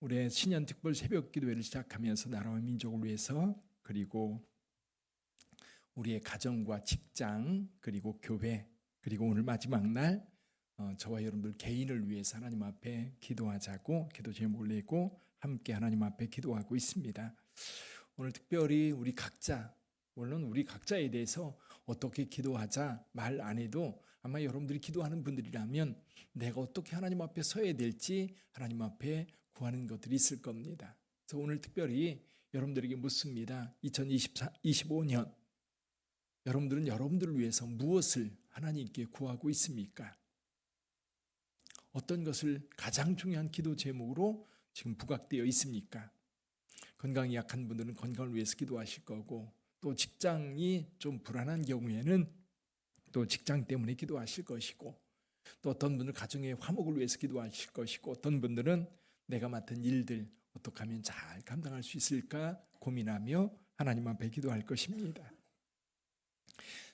올해 신년특별 새벽 기도회를 시작하면서 나라와 민족을 위해서, 그리고 우리의 가정과 직장, 그리고 교회, 그리고 오늘 마지막 날 저와 여러분들 개인을 위해서 하나님 앞에 기도하자고 기도 제목을 내고 함께 하나님 앞에 기도하고 있습니다. 오늘 특별히 우리 각자, 물론 우리 각자에 대해서 어떻게 기도하자 말 안 해도 아마 여러분들이 기도하는 분들이라면 내가 어떻게 하나님 앞에 서야 될지 하나님 앞에 구하는 것들이 있을 겁니다. 그래서 오늘 특별히 여러분들에게 묻습니다. 2025년 여러분들은 여러분들을 위해서 무엇을 하나님께 구하고 있습니까? 어떤 것을 가장 중요한 기도 제목으로 지금 부각되어 있습니까? 건강이 약한 분들은 건강을 위해서 기도하실 거고, 또 직장이 좀 불안한 경우에는 또 직장 때문에 기도하실 것이고, 또 어떤 분들은 가정의 화목을 위해서 기도하실 것이고, 어떤 분들은 내가 맡은 일들 어떻게 하면 잘 감당할 수 있을까 고민하며 하나님 앞에 기도할 것입니다.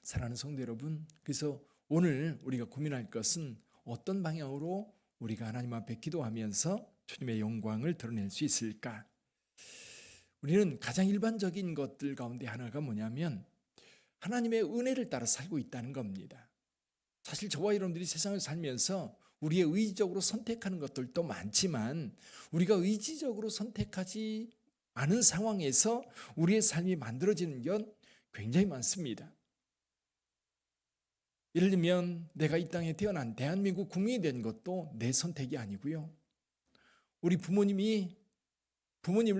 사랑하는 성도 여러분, 그래서 오늘 우리가 고민할 것은 어떤 방향으로 우리가 하나님 앞에 기도하면서 주님의 영광을 드러낼 수 있을까? 우리는 가장 일반적인 것들 가운데 하나가 뭐냐면 하나님의 은혜를 따라 살고 있다는 겁니다. 사실 저와 여러분들이 세상을 살면서 우리의 의지적으로 선택하는 것들도 많지만 우리가 의지적으로 선택하지 않은 상황에서 우리의 삶이 만들어지는 건 굉장히 많습니다. 예를 들면 내가 이 땅에 태어난 대한민국 국민이 된 것도 내 선택이 아니고요. 우리 부모님을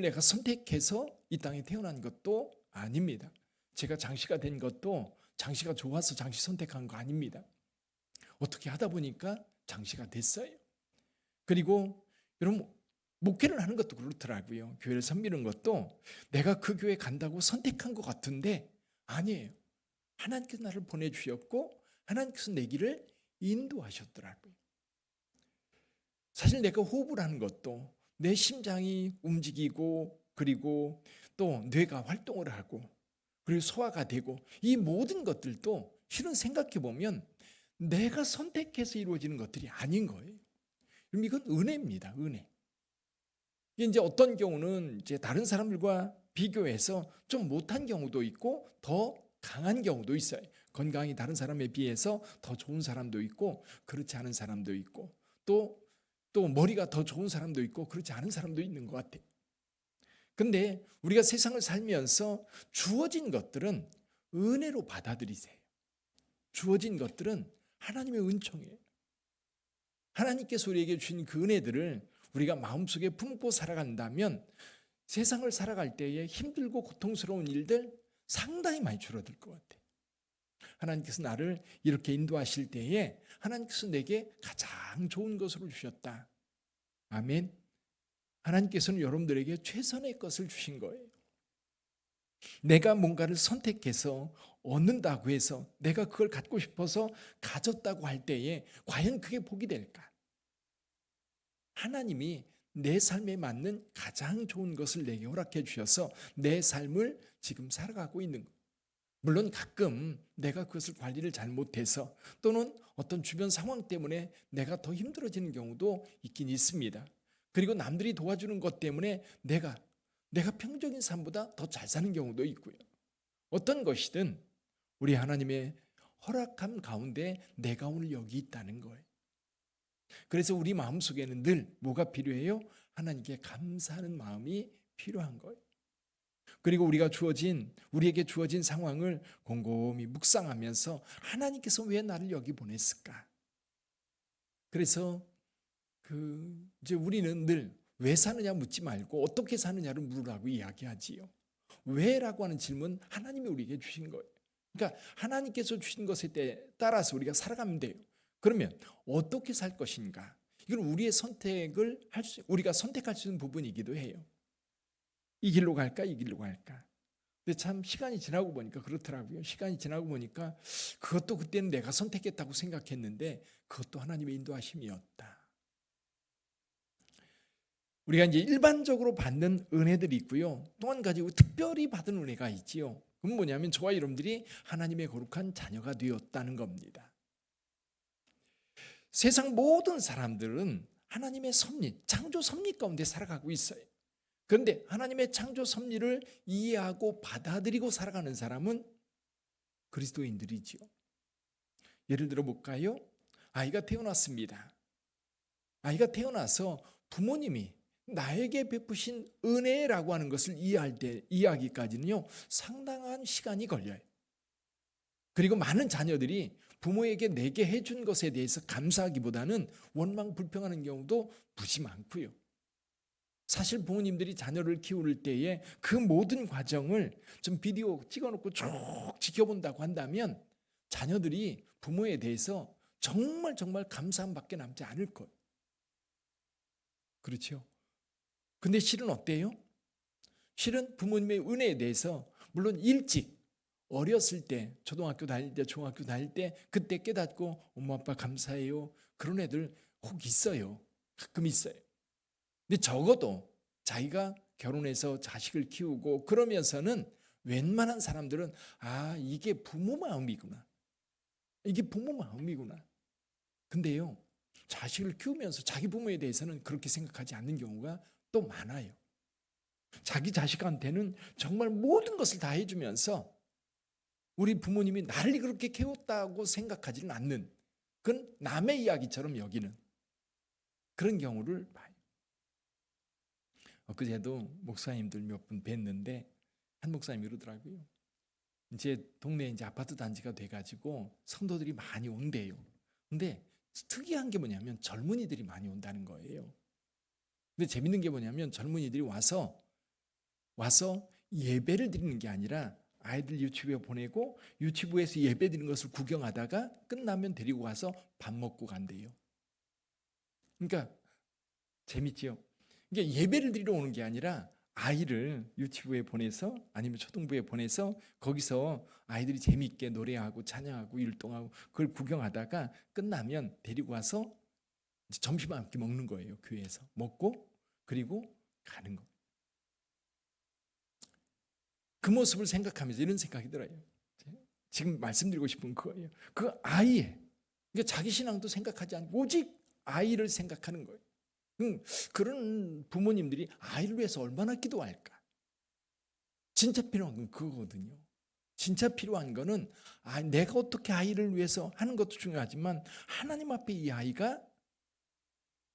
내가 선택해서 이 땅에 태어난 것도 아닙니다. 제가 장씨가 된 것도 장씨가 좋아서 장씨 선택한 거 아닙니다. 어떻게 하다 보니까 장씨가 됐어요. 그리고 여러분 목회를 하는 것도 그렇더라고요. 교회를 섬기는 것도 내가 그 교회 간다고 선택한 것 같은데 아니에요. 하나님께서 나를 보내주셨고 하나님께서 내 길을 인도하셨더라고요. 사실 내가 호흡을 하는 것도 내 심장이 움직이고 그리고 또 뇌가 활동을 하고 그리고 소화가 되고 이 모든 것들도 실은 생각해 보면 내가 선택해서 이루어지는 것들이 아닌 거예요. 그럼 이건 은혜입니다. 은혜. 이제 어떤 경우는 이제 다른 사람들과 비교해서 좀 못한 경우도 있고 더 강한 경우도 있어요. 건강이 다른 사람에 비해서 더 좋은 사람도 있고 그렇지 않은 사람도 있고 또 머리가 더 좋은 사람도 있고 그렇지 않은 사람도 있는 것 같아요. 근데 우리가 세상을 살면서 주어진 것들은 은혜로 받아들이세요. 주어진 것들은 하나님의 은총이에요. 하나님께서 우리에게 주신 그 은혜들을 우리가 마음속에 품고 살아간다면 세상을 살아갈 때에 힘들고 고통스러운 일들 상당히 많이 줄어들 것 같아요. 하나님께서 나를 이렇게 인도하실 때에 하나님께서 내게 가장 좋은 것으로 주셨다. 아멘. 하나님께서는 여러분들에게 최선의 것을 주신 거예요. 내가 뭔가를 선택해서 얻는다고 해서 내가 그걸 갖고 싶어서 가졌다고 할 때에 과연 그게 복이 될까? 하나님이 내 삶에 맞는 가장 좋은 것을 내게 허락해 주셔서 내 삶을 지금 살아가고 있는 거예요. 물론 가끔 내가 그것을 관리를 잘못해서 또는 어떤 주변 상황 때문에 내가 더 힘들어지는 경우도 있긴 있습니다. 그리고 남들이 도와주는 것 때문에 내가 평정인 삶보다 더 잘 사는 경우도 있고요. 어떤 것이든 우리 하나님의 허락함 가운데 내가 오늘 여기 있다는 거예요. 그래서 우리 마음속에는 늘 뭐가 필요해요? 하나님께 감사하는 마음이 필요한 거예요. 그리고 우리에게 주어진 상황을 곰곰이 묵상하면서 하나님께서 왜 나를 여기 보냈을까? 그래서 이제 우리는 늘 왜 사느냐 묻지 말고 어떻게 사느냐를 물으라고 이야기하지요. 왜라고 하는 질문 하나님이 우리에게 주신 거예요. 그러니까 하나님께서 주신 것에 따라서 우리가 살아가면 돼요. 그러면 어떻게 살 것인가? 이건 우리의 우리가 선택할 수 있는 부분이기도 해요. 이 길로 갈까? 이 길로 갈까? 근데 참 시간이 지나고 보니까 그렇더라고요. 시간이 지나고 보니까 그것도 그때는 내가 선택했다고 생각했는데 그것도 하나님의 인도하심이었다. 우리가 이제 일반적으로 받는 은혜들이 있고요. 또 한 가지 특별히 받은 은혜가 있지요. 그건 뭐냐면 저와 여러분들이 하나님의 거룩한 자녀가 되었다는 겁니다. 세상 모든 사람들은 하나님의 섭리, 창조 섭리 가운데 살아가고 있어요. 그런데 하나님의 창조 섭리를 이해하고 받아들이고 살아가는 사람은 그리스도인들이지요. 예를 들어 볼까요? 아이가 태어났습니다. 아이가 태어나서 부모님이 나에게 베푸신 은혜라고 하는 것을 이해하기까지는요, 상당한 시간이 걸려요. 그리고 많은 자녀들이 부모에게 내게 해준 것에 대해서 감사하기보다는 원망 불평하는 경우도 무지 많고요. 사실 부모님들이 자녀를 키울 때에 그 모든 과정을 좀 비디오 찍어놓고 쭉 지켜본다고 한다면 자녀들이 부모에 대해서 정말 감사함밖에 남지 않을 거예요. 그렇죠? 근데 실은 어때요? 실은 부모님의 은혜에 대해서 물론 일찍 어렸을 때, 초등학교 다닐 때, 중학교 다닐 때 그때 깨닫고 엄마 아빠 감사해요. 그런 애들 혹 있어요. 가끔 있어요. 근데 적어도 자기가 결혼해서 자식을 키우고 그러면서는 웬만한 사람들은 이게 부모 마음이구나. 이게 부모 마음이구나. 근데요, 자식을 키우면서 자기 부모에 대해서는 그렇게 생각하지 않는 경우가 또 많아요. 자기 자식한테는 정말 모든 것을 다 해주면서 우리 부모님이 나를 그렇게 키웠다고 생각하지는 않는, 그건 남의 이야기처럼 여기는 그런 경우를 봐요. 엊그제도 목사님들 몇 분 뵀는데 한 목사님이 그러더라고요. 이제 동네에 이제 아파트 단지가 돼가지고 성도들이 많이 온대요. 근데 특이한 게 뭐냐면 젊은이들이 많이 온다는 거예요. 근데 재밌는 게 뭐냐면 젊은이들이 와서 예배를 드리는 게 아니라 아이들 유치부에 보내고 유치부에서 예배 드리는 것을 구경하다가 끝나면 데리고 와서 밥 먹고 간대요. 그러니까 재밌지요. 이게 예배를 드리러 오는 게 아니라 아이를 유치부에 보내서 아니면 초등부에 보내서 거기서 아이들이 재미있게 노래하고 찬양하고 율동하고 그걸 구경하다가 끝나면 데리고 와서 점심을 함께 먹는 거예요. 교회에서 먹고 그리고 가는 거. 그 모습을 생각하면서 이런 생각이 들어요. 지금 말씀드리고 싶은 그거예요. 그 아이의, 그러니까 자기 신앙도 생각하지 않고 오직 아이를 생각하는 거예요. 그런 부모님들이 아이를 위해서 얼마나 기도할까? 진짜 필요한 건 그거거든요. 진짜 필요한 거는 내가 어떻게 아이를 위해서 하는 것도 중요하지만 하나님 앞에 이 아이가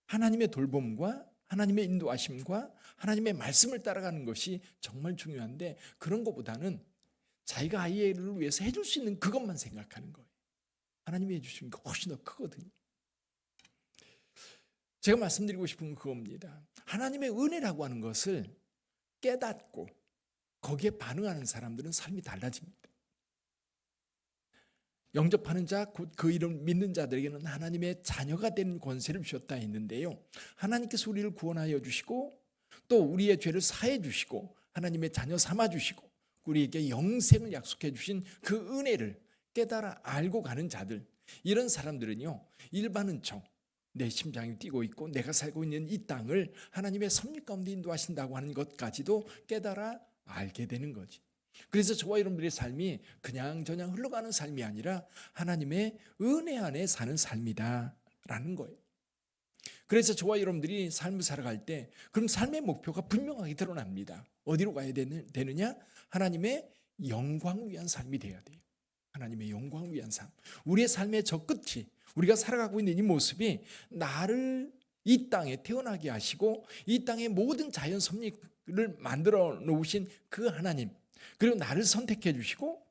하나님의 돌봄과 하나님의 인도하심과 하나님의 말씀을 따라가는 것이 정말 중요한데 그런 것보다는 자기가 아이를 위해서 해줄 수 있는 그것만 생각하는 거예요. 하나님이 해주신 게 훨씬 더 크거든요. 제가 말씀드리고 싶은 건 그겁니다. 하나님의 은혜라고 하는 것을 깨닫고 거기에 반응하는 사람들은 삶이 달라집니다. 영접하는 자, 곧 그 이름 믿는 자들에게는 하나님의 자녀가 되는 권세를 주셨다 했는데요. 하나님께서 우리를 구원하여 주시고 또 우리의 죄를 사해 주시고 하나님의 자녀 삼아 주시고 우리에게 영생을 약속해 주신 그 은혜를 깨달아 알고 가는 자들, 이런 사람들은요, 일반은 내 심장이 뛰고 있고 내가 살고 있는 이 땅을 하나님의 섭리 가운데 인도하신다고 하는 것까지도 깨달아 알게 되는 거지. 그래서 저와 여러분들의 삶이 그냥저냥 흘러가는 삶이 아니라 하나님의 은혜 안에 사는 삶이다라는 거예요. 그래서 저와 여러분들이 삶을 살아갈 때 그럼 삶의 목표가 분명하게 드러납니다. 어디로 가야 되느냐? 하나님의 영광 위한 삶이 되어야 돼요. 하나님의 영광 위한 삶. 우리의 삶의 저 끝이, 우리가 살아가고 있는 이 모습이 나를 이 땅에 태어나게 하시고 이 땅의 모든 자연 섭리를 만들어 놓으신 그 하나님, 그리고 나를 선택해 주시고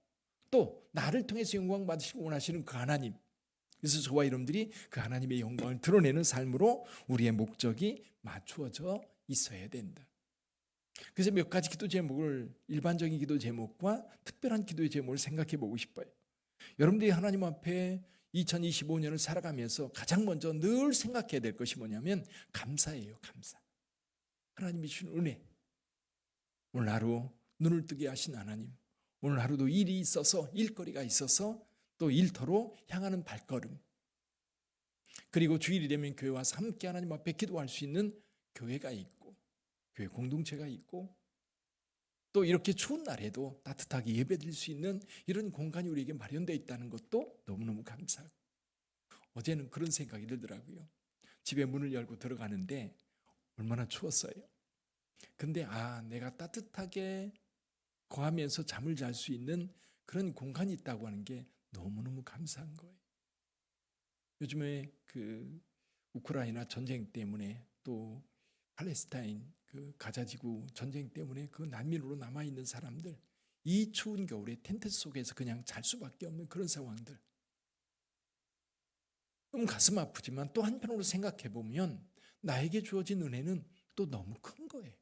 또 나를 통해서 영광 받으시고 원하시는 그 하나님, 그래서 저와 여러분들이 그 하나님의 영광을 드러내는 삶으로 우리의 목적이 맞추어져 있어야 된다. 그래서 몇 가지 기도 제목을, 일반적인 기도 제목과 특별한 기도의 제목을 생각해 보고 싶어요. 여러분들이 하나님 앞에 2025년을 살아가면서 가장 먼저 늘 생각해야 될 것이 뭐냐면 감사예요. 감사. 하나님이 주신 은혜, 오늘 하루 눈을 뜨게 하신 하나님, 오늘 하루도 일이 있어서, 일거리가 있어서 또 일터로 향하는 발걸음, 그리고 주일이 되면 교회 와서 함께 하나님 앞에 기도할 수 있는 교회가 있고 교회 공동체가 있고 또 이렇게 추운 날에도 따뜻하게 예배드릴 수 있는 이런 공간이 우리에게 마련되어 있다는 것도 너무너무 감사하고, 어제는 그런 생각이 들더라고요. 집에 문을 열고 들어가는데 얼마나 추웠어요. 근데 내가 따뜻하게 거하면서 잠을 잘 수 있는 그런 공간이 있다고 하는 게 너무너무 감사한 거예요. 요즘에 그 우크라이나 전쟁 때문에 또 팔레스타인 그 가자지구 전쟁 때문에 그 난민으로 남아 있는 사람들, 이 추운 겨울에 텐트 속에서 그냥 잘 수밖에 없는 그런 상황들. 가슴 아프지만 또 한편으로 생각해 보면 나에게 주어진 은혜는 또 너무 큰 거예요.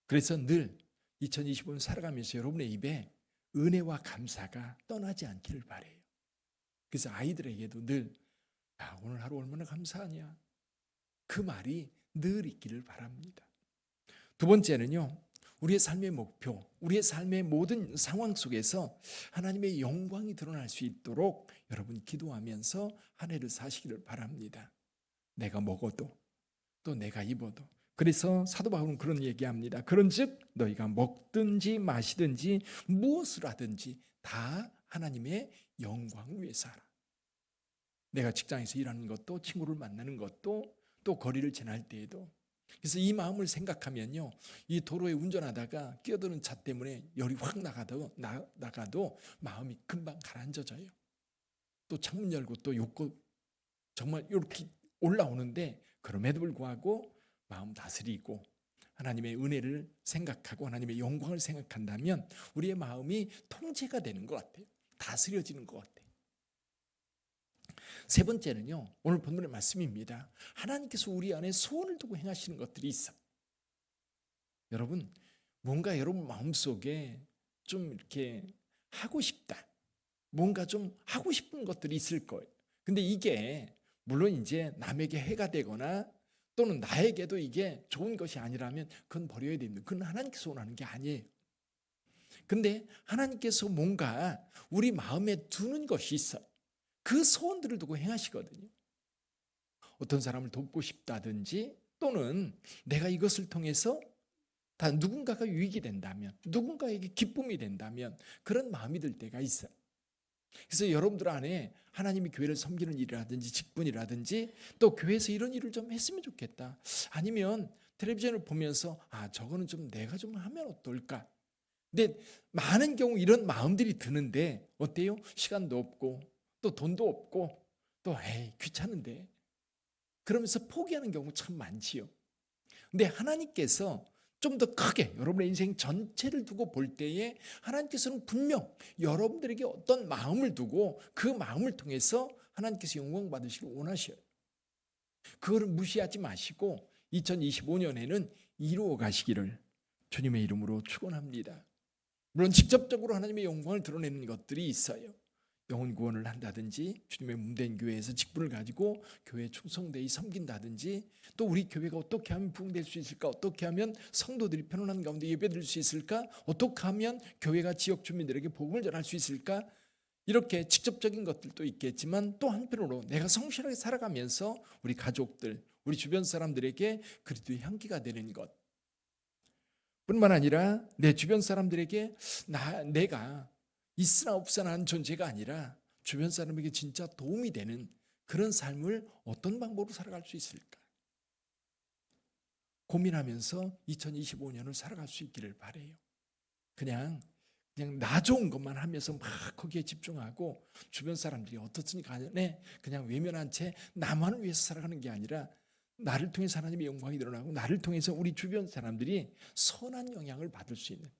그래서 늘 2025년 살아가면서 여러분의 입에 은혜와 감사가 떠나지 않기를 바래요. 그래서 아이들에게도 늘 오늘 하루 얼마나 감사하냐, 그 말이 늘 있기를 바랍니다. 두 번째는요, 우리의 삶의 목표, 우리의 삶의 모든 상황 속에서 하나님의 영광이 드러날 수 있도록 여러분 기도하면서 한 해를 사시기를 바랍니다. 내가 먹어도 또 내가 입어도. 그래서 사도 바울은 그런 얘기합니다. 그런즉 너희가 먹든지 마시든지 무엇을 하든지 다 하나님의 영광을 위해서 하라. 내가 직장에서 일하는 것도, 친구를 만나는 것도, 또 거리를 지날 때에도. 그래서 이 마음을 생각하면요, 이 도로에 운전하다가 끼어드는 차 때문에 열이 확 나가도 마음이 금방 가라앉아져요. 또 창문 열고 또 욕구 정말 이렇게 올라오는데 그럼에도 불구하고 마음 다스리고 하나님의 은혜를 생각하고 하나님의 영광을 생각한다면 우리의 마음이 통제가 되는 것 같아요. 다스려지는 것 같아요. 세 번째는요, 오늘 본문의 말씀입니다. 하나님께서 우리 안에 소원을 두고 행하시는 것들이 있어. 여러분, 뭔가 여러분 마음속에 좀 이렇게 하고 싶다, 뭔가 좀 하고 싶은 것들이 있을 거예요. 근데 이게 물론 이제 남에게 해가 되거나 또는 나에게도 이게 좋은 것이 아니라면 그건 버려야 됩니다. 그건 하나님께서 원하는 게 아니에요. 근데 하나님께서 뭔가 우리 마음에 두는 것이 있어요. 그 소원들을 두고 행하시거든요. 어떤 사람을 돕고 싶다든지 또는 내가 이것을 통해서 다 누군가가 유익이 된다면, 누군가에게 기쁨이 된다면 그런 마음이 들 때가 있어요. 그래서 여러분들 안에 하나님이 교회를 섬기는 일이라든지 직분이라든지 또 교회에서 이런 일을 좀 했으면 좋겠다, 아니면 텔레비전을 보면서 저거는 좀 내가 좀 하면 어떨까. 근데 많은 경우 이런 마음들이 드는데 어때요? 시간도 없고 또 돈도 없고 또 귀찮은데 그러면서 포기하는 경우 참 많지요. 근데 하나님께서 좀 더 크게 여러분의 인생 전체를 두고 볼 때에 하나님께서는 분명 여러분들에게 어떤 마음을 두고 그 마음을 통해서 하나님께서 영광 받으시길 원하셔요. 그거를 무시하지 마시고 2025년에는 이루어 가시기를 주님의 이름으로 축원합니다. 물론 직접적으로 하나님의 영광을 드러내는 것들이 있어요. 영혼 구원을 한다든지 주님의 몸된 교회에서 직분을 가지고 교회에 충성되이 섬긴다든지 또 우리 교회가 어떻게 하면 부흥될 수 있을까, 어떻게 하면 성도들이 편안한 가운데 예배드릴 수 있을까, 어떻게 하면 교회가 지역 주민들에게 복음을 전할 수 있을까, 이렇게 직접적인 것들도 있겠지만 또 한편으로 내가 성실하게 살아가면서 우리 가족들, 우리 주변 사람들에게 그리스도의 향기가 되는 것 뿐만 아니라 내 주변 사람들에게 내가 있으나 없으나 한 존재가 아니라 주변 사람에게 진짜 도움이 되는 그런 삶을 어떤 방법으로 살아갈 수 있을까 고민하면서 2025년을 살아갈 수 있기를 바라요. 그냥 나 좋은 것만 하면서 막 거기에 집중하고 주변 사람들이 어떻든지 간에 그냥 외면한 채 나만을 위해서 살아가는 게 아니라 나를 통해서 하나님의 영광이 드러나고 나를 통해서 우리 주변 사람들이 선한 영향을 받을 수 있는,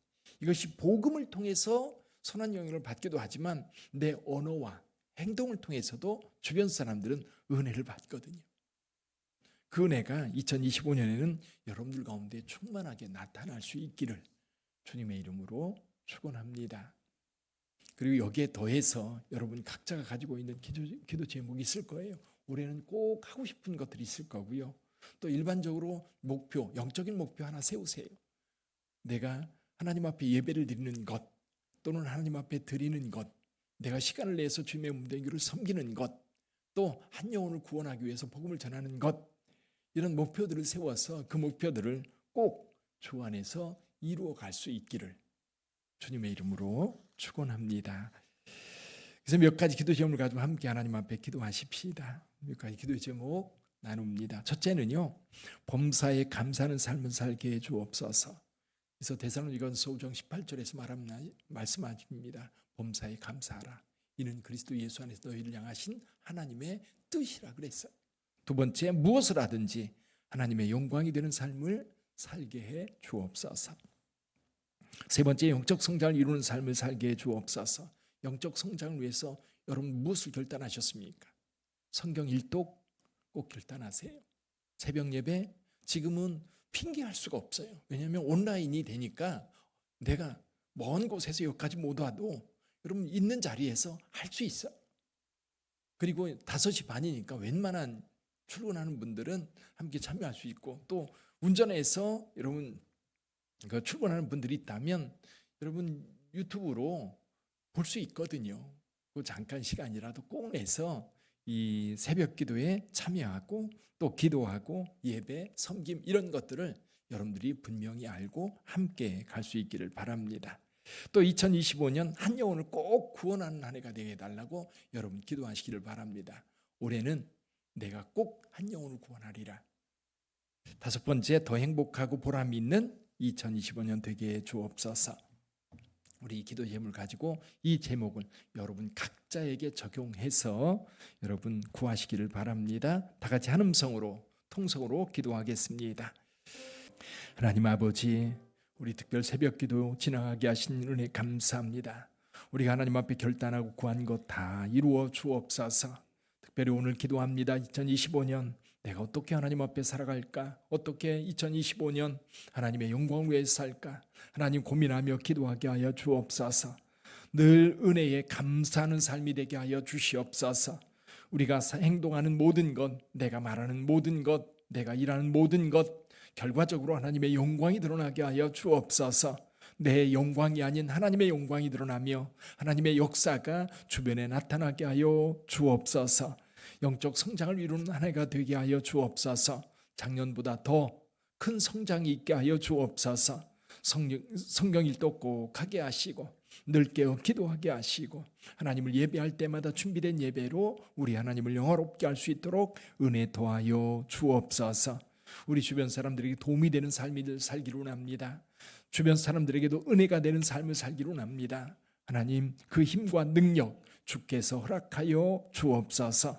이것이 복음을 통해서 선한 영향을 받기도 하지만 내 언어와 행동을 통해서도 주변 사람들은 은혜를 받거든요. 그 은혜가 2025년에는 여러분들 가운데 충만하게 나타날 수 있기를 주님의 이름으로 축원합니다. 그리고 여기에 더해서 여러분 각자가 가지고 있는 기도 제목이 있을 거예요. 올해는 꼭 하고 싶은 것들이 있을 거고요. 또 일반적으로 목표, 영적인 목표 하나 세우세요. 내가 하나님 앞에 예배를 드리는 것, 또는 하나님 앞에 드리는 것, 내가 시간을 내서 주님의 몸된 교를 섬기는 것, 또 한 영혼을 구원하기 위해서 복음을 전하는 것, 이런 목표들을 세워서 그 목표들을 꼭 주 안에서 이루어 갈 수 있기를 주님의 이름으로 축원합니다. 그래서 몇 가지 기도 제목을 가지고 함께 하나님 앞에 기도하십시다. 몇 가지 기도의 제목 나눕니다. 첫째는요, 범사에 감사하는 삶을 살게 해 주옵소서. 그래서 데살로니가서 5장 18절에서 말씀하십니다. 범사에 감사하라. 이는 그리스도 예수 안에서 너희를 향하신 하나님의 뜻이라 그랬어요. 두 번째, 무엇을 하든지 하나님의 영광이 되는 삶을 살게 해 주옵소서. 세 번째, 영적 성장을 이루는 삶을 살게 해 주옵소서. 영적 성장을 위해서 여러분 무엇을 결단하셨습니까? 성경 일독 꼭 결단하세요. 새벽 예배 지금은 핑계할 수가 없어요. 왜냐하면 온라인이 되니까 내가 먼 곳에서 여기까지 못 와도 여러분 있는 자리에서 할 수 있어. 그리고 5시 반이니까 웬만한 출근하는 분들은 함께 참여할 수 있고, 또 운전해서 여러분 출근하는 분들이 있다면 여러분 유튜브로 볼 수 있거든요. 그 잠깐 시간이라도 꼭 내서 이 새벽 기도에 참여하고 또 기도하고 예배, 섬김 이런 것들을 여러분들이 분명히 알고 함께 갈 수 있기를 바랍니다. 또 2025년 한 영혼을 꼭 구원하는 한 해가 되게 해달라고 여러분 기도하시기를 바랍니다. 올해는 내가 꼭 한 영혼을 구원하리라. 다섯 번째, 더 행복하고 보람 있는 2025년 되게 해 주옵소서. 우리 기도 제목을 가지고 이 제목을 여러분 각자에게 적용해서 여러분 구하시기를 바랍니다. 다 같이 한 음성으로 통성으로 기도하겠습니다. 하나님 아버지, 우리 특별 새벽 기도 지나가게 하신 은혜 감사합니다. 우리가 하나님 앞에 결단하고 구한 것 다 이루어 주옵소서. 특별히 오늘 기도합니다. 2025년 내가 어떻게 하나님 앞에 살아갈까? 어떻게 2025년 하나님의 영광을 위해서 살까? 하나님 고민하며 기도하게 하여 주옵소서. 늘 은혜에 감사하는 삶이 되게 하여 주시옵소서. 우리가 행동하는 모든 것, 내가 말하는 모든 것, 내가 일하는 모든 것, 결과적으로 하나님의 영광이 드러나게 하여 주옵소서. 내 영광이 아닌 하나님의 영광이 드러나며 하나님의 역사가 주변에 나타나게 하여 주옵소서. 영적 성장을 이루는 한 해가 되게 하여 주옵소서. 작년보다 더 큰 성장이 있게 하여 주옵소서. 성경 일독 꼭 하게 하시고 늘 깨어 기도하게 하시고 하나님을 예배할 때마다 준비된 예배로 우리 하나님을 영화롭게 할 수 있도록 은혜 더하여 주옵소서. 우리 주변 사람들에게 도움이 되는 삶을 살기로 합니다. 주변 사람들에게도 은혜가 되는 삶을 살기로 합니다. 하나님 그 힘과 능력 주께서 허락하여 주옵소서.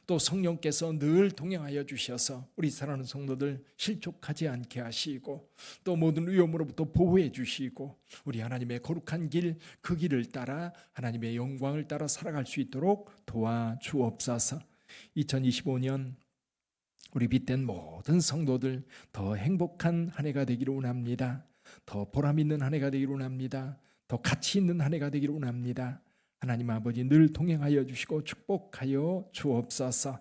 또 성령께서 늘 동행하여 주셔서 우리 사랑하는 성도들 실족하지 않게 하시고 또 모든 위험으로부터 보호해 주시고 우리 하나님의 거룩한 길, 그 길을 따라 하나님의 영광을 따라 살아갈 수 있도록 도와주옵소서. 2025년 우리 빛된 모든 성도들 더 행복한 한 해가 되기를 원합니다. 더 보람 있는 한 해가 되기를 원합니다. 더 가치 있는 한 해가 되기를 원합니다. 하나님 아버지 늘 동행하여 주시고 축복하여 주옵소서.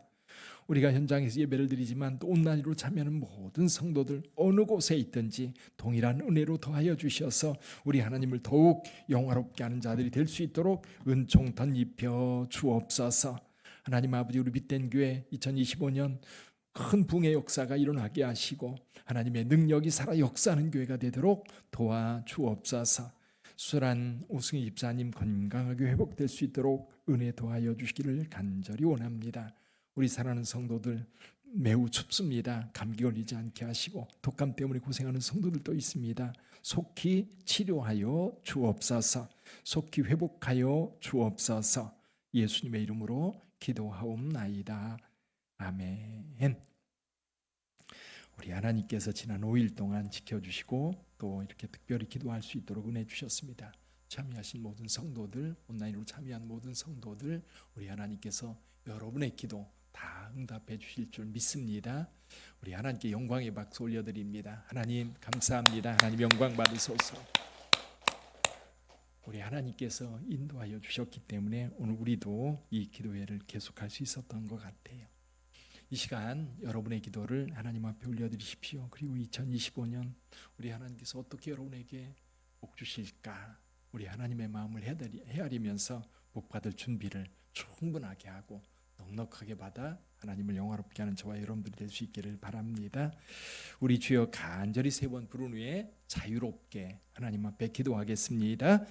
우리가 현장에서 예배를 드리지만 또 온라인으로 참여하는 모든 성도들 어느 곳에 있든지 동일한 은혜로 더하여 주셔서 우리 하나님을 더욱 영화롭게 하는 자들이 될 수 있도록 은총 덧입혀 주옵소서. 하나님 아버지 우리 빛된 교회 2025년 큰 붕의 역사가 일어나게 하시고 하나님의 능력이 살아 역사하는 교회가 되도록 도와주옵소서. 수술한 오승희 집사님 건강하게 회복될 수 있도록 은혜 도와여 주시기를 간절히 원합니다. 우리 사랑하는 성도들 매우 춥습니다. 감기 걸리지 않게 하시고 독감 때문에 고생하는 성도들도 있습니다. 속히 치료하여 주옵소서. 속히 회복하여 주옵소서. 예수님의 이름으로 기도하옵나이다. 아멘. 우리 하나님께서 지난 5일 동안 지켜주시고 또 이렇게 특별히 기도할 수 있도록 은혜 주셨습니다. 참여하신 모든 성도들, 온라인으로 참여한 모든 성도들, 우리 하나님께서 여러분의 기도 다 응답해 주실 줄 믿습니다. 우리 하나님께 영광의 박수 올려드립니다. 하나님 감사합니다. 하나님 영광 받으소서. 우리 하나님께서 인도하여 주셨기 때문에 오늘 우리도 이 기도회를 계속할 수 있었던 것 같아요. 이 시간 여러분의 기도를 하나님 앞에 올려드리십시오. 그리고 2025년 우리 하나님께서 어떻게 여러분에게 복 주실까? 우리 하나님의 마음을 헤아리면서 복 받을 준비를 충분하게 하고 넉넉하게 받아 하나님을 영화롭게 하는 저와 여러분들이 될 수 있기를 바랍니다. 우리 주여 간절히 3번 부른 후에 자유롭게 하나님 앞에 기도하겠습니다.